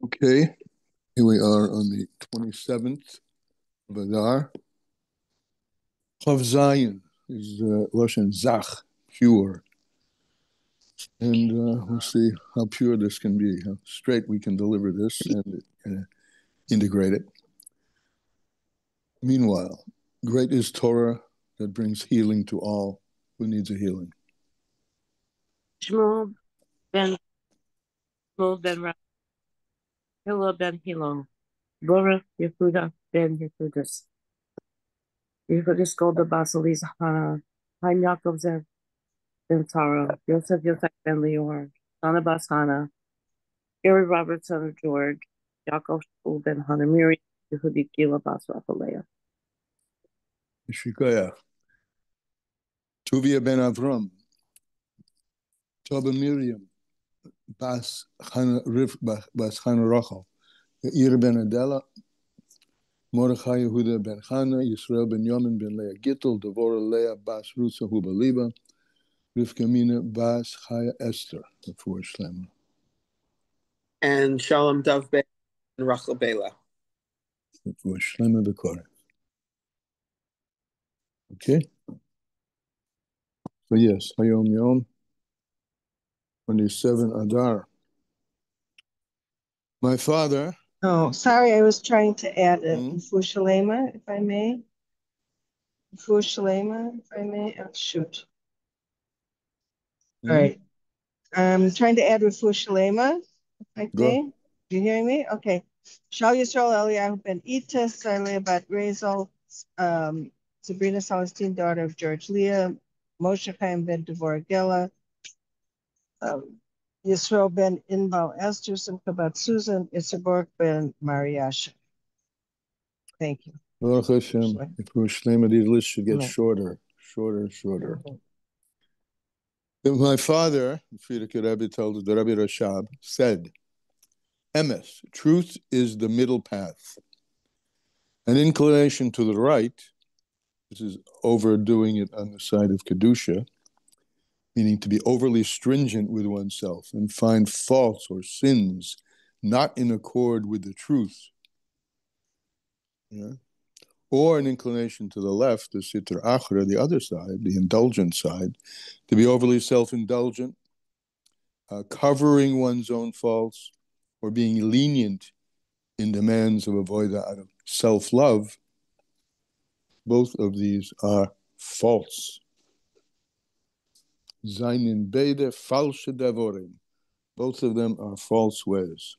Okay, here we are on the 27th of Adar. Chav Zayin is Lashon Zach, pure. And we'll see how pure this can be, how straight we can deliver this and integrate it. Meanwhile, great is Torah that brings healing to all who needs a healing. Shmuel ben Hillel ben Hillel, Bora Yehuda ben Yehudis, Yehudis Golda Basilis Haim Yaakov Zev ben Tara, Yosef ben Leor, Shana Bas Hana, Gary Robert son of George, Yaakov Shul ben Hanamiri, Yehudi Gila Bas Raphalea. Shikaya. Tuvia ben Avram, Toba Miriam, Bas Chana Rachel, Yair ben Adela, Mordechai Yehuda ben Chana, Yisrael ben Yomin ben Leah Gittel, Devorah Leah Bas Rutsa Hubaliba, Rivka Mina Bas Chaya Esther, the four Shlema. And Shalom Dov ben Rachel Bela. The four Shlema Bekore. Okay. So yes, Hayom Yom, 27 Adar. My father. Oh, sorry, I was trying to add a Shalema, if I may. Shalema, if I may. Oh, shoot. All right. I'm trying to add Refu Shalema, if I may. Do you hear me? Okay. Shal Yisrael Eliyahu ben Ita, Sarlea bat Razel, Sabrina Celestine, daughter of George Leah, Moshe Chaim ben Devorah Gela, Yisrael ben Inbal Esther, Simcha bat Susan, Issachar ben Mariasha. Thank you. Baruch Hashem. If we're Shlema, these lists should get shorter. My father, Frierdiker Rebbe told us, the Rebbe Rashab, said, Emes, truth is the middle path. An inclination to the right, this is overdoing it on the side of Kedusha, meaning to be overly stringent with oneself and find faults or sins not in accord with the truth. Yeah? Or an inclination to the left, the Sitra Achra, the other side, the indulgent side, to be overly self-indulgent, covering one's own faults, or being lenient in demands of avodah out of self-love. Both of these are false. Zainin beide falsche devorim. Both of them are false ways.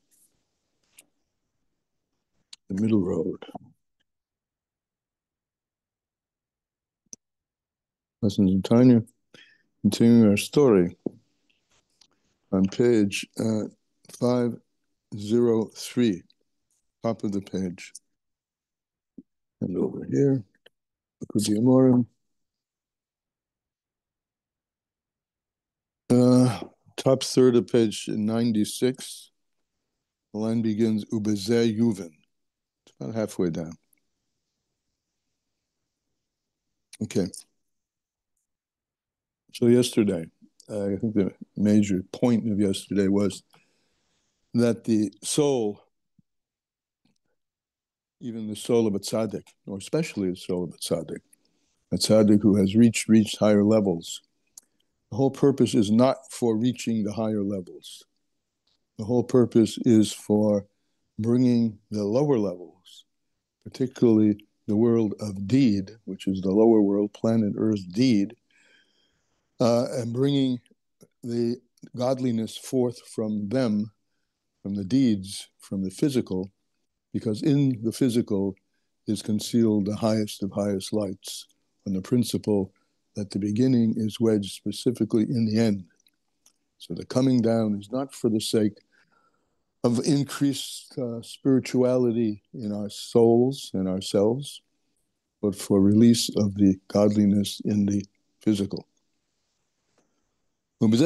The middle road. Lessons in Tanya. Continuing our story on page 503, top of the page. And over here, look at the Amorim. Top third of page 96. The line begins Ubezeh Yuven. It's about halfway down. Okay. So yesterday, I think the major point of yesterday was that the soul, even the soul of a tzaddik, or especially the soul of a tzaddik who has reached higher levels, the whole purpose is not for reaching the higher levels. The whole purpose is for bringing the lower levels, particularly the world of deed, which is the lower world, planet Earth deed, and bringing the godliness forth from them, from the deeds, from the physical, because in the physical is concealed the highest of highest lights, on the principle that the beginning is wedged specifically in the end. So the coming down is not for the sake of increased spirituality in our souls and ourselves, but for release of the godliness in the physical. And with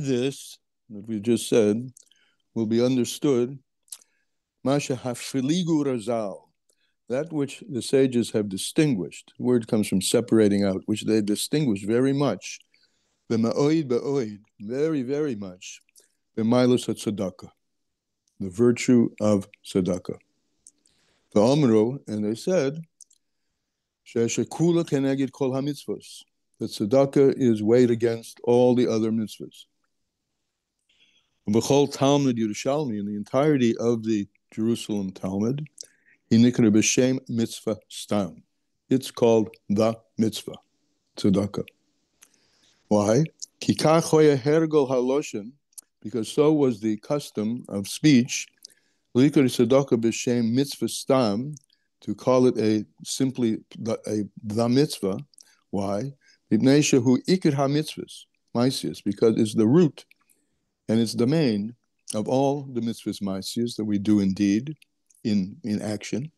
this, that we just said, will be understood, Masha hafiligu razal, that which the sages have distinguished. The word comes from separating out, which they distinguish very much very, very much, b'mailas tzedakah, the virtue of tzedakah. And they said, sheshekula keneged kol hamitzvos, that tzedakah is weighed against all the other mitzvahs. B'chol Talmud Yerushalmi, in the entirety of the Jerusalem Talmud, hinikra b'shem mitzvah stam. It's called the mitzvah, tzedakah. Why? Kikach hoya hergol haloshen, because so was the custom of speech, likra tzedakah b'shem mitzvah stam, to call it simply the mitzvah. Why? Mipnei shehu ikar ha-mitzvahs, maisius, because it's the root and it's the main of all the mitzvahs maisius that we do indeed in action.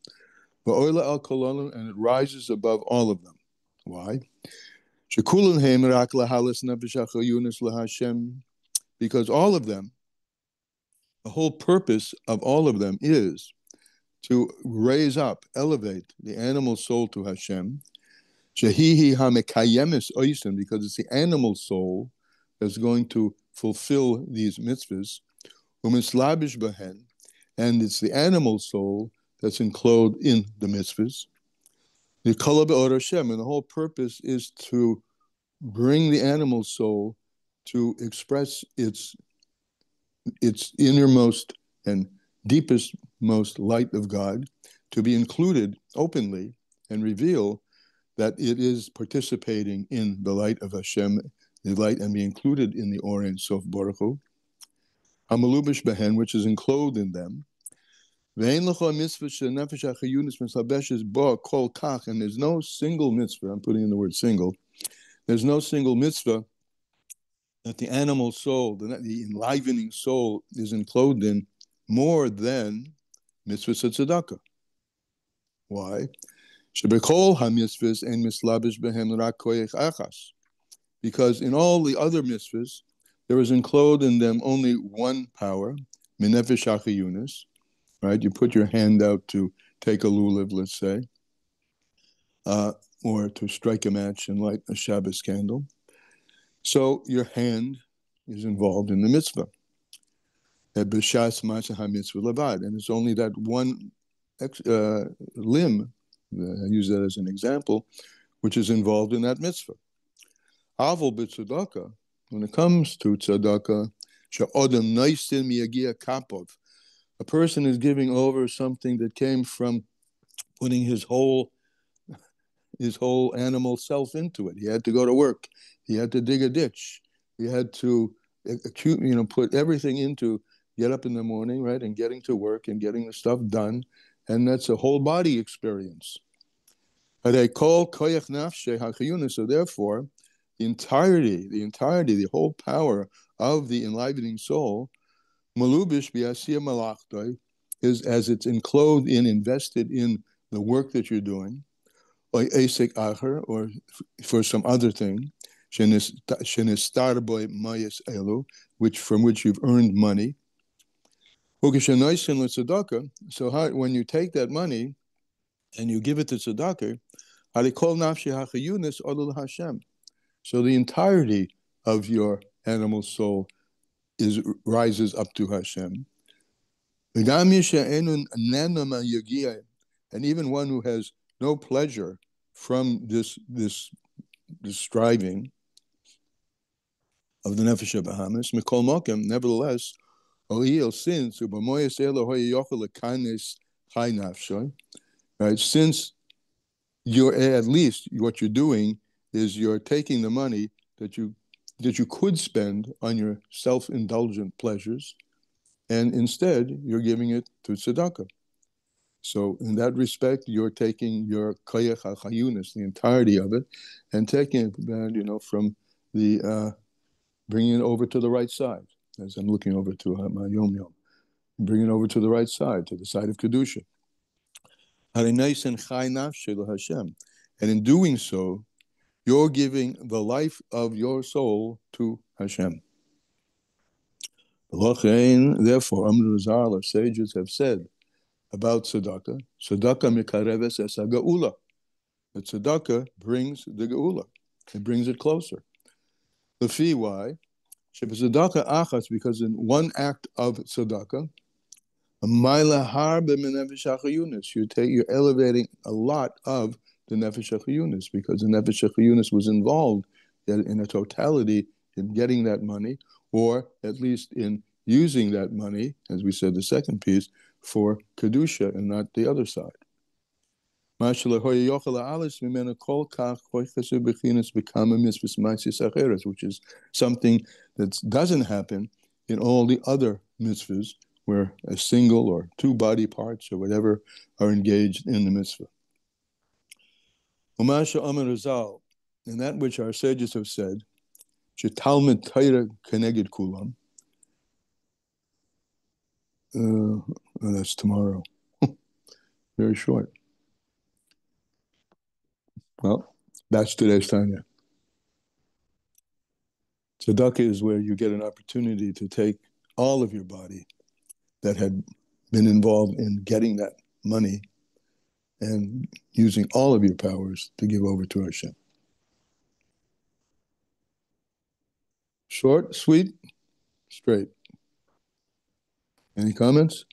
Va'oila al kololim, and it rises above all of them. Why? Shekulan heim rak lahalas nefesh hachayunis lahashem, because all of them, the whole purpose of all of them is to raise up, elevate the animal soul to Hashem. Shehihi hamekayemis oisim, because it's the animal soul that's going to fulfill these mitzvahs. Umislabish bahen, and it's the animal soul that's enclosed in the mitzvahs. The kala be'or Hashem, and the whole purpose is to bring the animal soul to express its innermost and deepest most light of God, to be included openly and reveal that it is participating in the light of Hashem, the light, and be included in the Or Ein Sof Baruch Hu. Hamalubish behen, which is enclosed in them. And there's no single mitzvah, I'm putting in the word single, there's no single mitzvah that the animal soul, the enlivening soul, is enclosed in more than mitzvah tzedakah. Why? Because in all the other mitzvahs, there is enclosed in them only one power, minefesh hachiyunis, right? You put your hand out to take a lulav, let's say, or to strike a match and light a Shabbos candle. So your hand is involved in the mitzvah. And it's only that one limb, I use that as an example, which is involved in that mitzvah. Aval b'tzedakah, when it comes to tzedakah, she'odem noisin miyagia kapov, a person is giving over something that came from putting his whole animal self into it. He had to go to work. He had to dig a ditch. He had to, put everything into get up in the morning, right, and getting to work and getting the stuff done, and that's a whole body experience. So therefore, the entirety, the whole power of the enlivening soul, malubish bi'asiyah malachtoi, is as it's enclosed in, invested in the work that you're doing, or esek acher, or for some other thing, shenistar boy mayas elu, from which you've earned money. So when you take that money and you give it to tzedakah, so the entirety of your animal soul rises up to Hashem. And even one who has no pleasure from this striving of the nefesh Bahamas, Mikol Mokem, nevertheless, right? Since you're at least what you're doing is you're taking the money that you could spend on your self-indulgent pleasures, and instead you're giving it to tzedakah. So in that respect, you're taking your koyach hachayunis, the entirety of it, and taking it, from the bringing it over to the right side. As I'm looking over to my Yom Yom, bring it over to the right side, to the side of Kedusha. And in doing so, you're giving the life of your soul to Hashem. Therefore, our sages have said about tzedakah, tzedakah mikareves es ha'geula. The tzedakah brings the geula. It brings it closer. The fee, why? Tzedakah achas, because in one act of tzedakah, you're elevating a lot of the nefesh hachiyunis, because the nefesh hachiyunis was involved in a totality in getting that money, or at least in using that money, as we said, the second piece, for kedusha and not the other side. Which is something that doesn't happen in all the other mitzvahs, where a single or two body parts or whatever are engaged in the mitzvah. And that which our sages have said, Talmud Torah keneged kulam. That's tomorrow. Very short. Well, that's today's Tanya. Tzedakah is where you get an opportunity to take all of your body that had been involved in getting that money and using all of your powers to give over to Hashem. Short, sweet, straight. Any comments?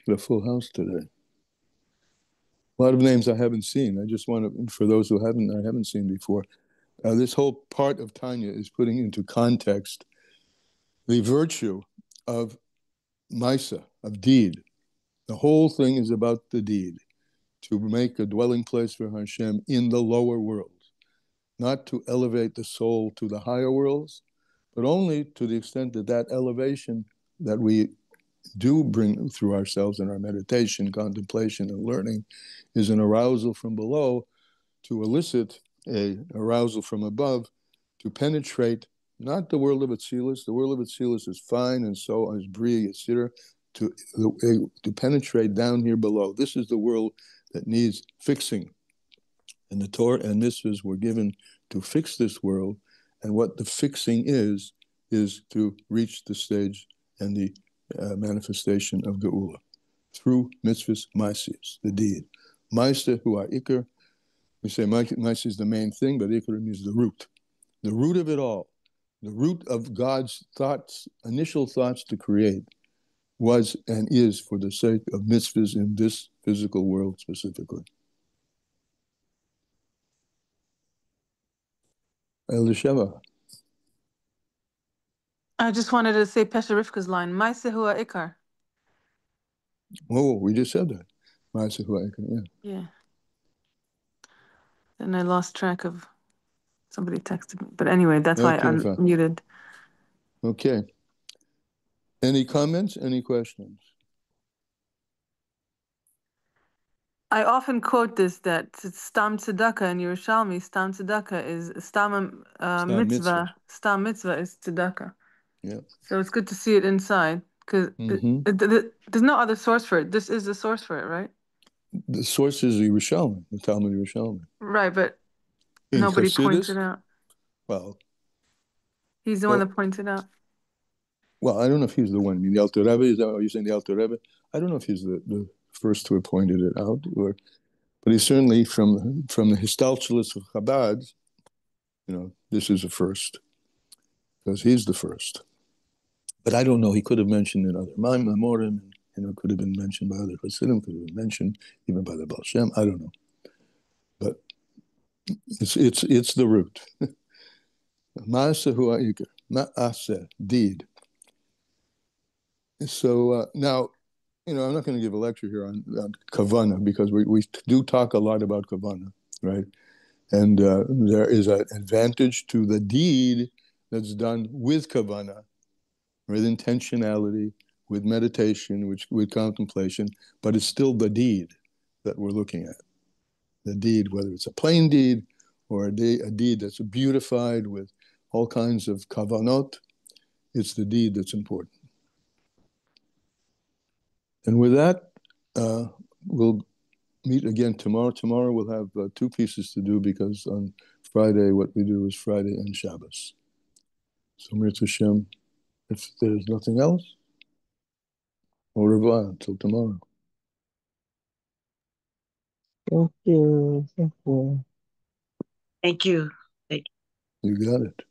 Got a full house today. A lot of names I haven't seen. I just want to, for those who I haven't seen before. This whole part of Tanya is putting into context the virtue of Maisa, of deed. The whole thing is about the deed, to make a dwelling place for Hashem in the lower worlds, not to elevate the soul to the higher worlds, but only to the extent that that elevation that we do bring through ourselves in our meditation, contemplation, and learning is an arousal from below to elicit a arousal from above to penetrate not the world of Atzilus. The world of Atzilus is fine, and so is Bria Yitzira, to penetrate down here below. This is the world that needs fixing. And the Torah and mitzvahs were given to fix this world, and what the fixing is to reach the stage and the manifestation of Geula through mitzvahs, ma'asis, the deed. Ma'aseh hu ha'ikar. We say ma'aseh is the main thing, but ikar means the root of it all. The root of God's thoughts, initial thoughts to create, was and is for the sake of mitzvahs in this physical world specifically. Elisheva. I just wanted to say Pesha Rivka's line, Maise hua ikar. Oh, we just said that. Ma'aseh hu ha'ikar, yeah. Yeah. Then I lost track of, somebody texted me. But anyway, that's why Okay, I'm fine. muted. Okay. Any comments? Any questions? I often quote this, that Stam Tzedakah in Yerushalmi, Stam Tzedakah is Stam mitzvah. Stam mitzvah is Tzedakah. Yeah. So it's good to see it inside, because there's no other source for it. This is the source for it, right? The source is Yerushalmi, the Talmud Yerushalmi. Right, but In nobody Chassidus, points it out. well, He's the one that points it out. well, I don't know if he's the one. I mean, the Alter Rebbe, is that what you're saying, the Alter Rebbe? I don't know if he's the first to have pointed it out, but he's certainly from the Histalshelus of Chabad, this is a first, because he's the first. But I don't know, he could have mentioned in other Maimorim, could have been mentioned by other Chassidim, could have been mentioned even by the Baal Shem, I don't know. But it's the root. Ma'aseh hu ha'ikar, ma'aseh, deed. So now, I'm not going to give a lecture here on kavanah, because we do talk a lot about kavanah, right? And there is an advantage to the deed that's done with kavanah, with intentionality, with meditation, with contemplation, but it's still the deed that we're looking at. The deed, whether it's a plain deed or a deed that's beautified with all kinds of kavanot, it's the deed that's important. And with that, we'll meet again tomorrow. Tomorrow we'll have two pieces to do, because on Friday, what we do is Friday and Shabbos. So, Mirz Hashem, if there's nothing else, au revoir until tomorrow. Thank you. Thank you. Thank you. Thank you. You got it.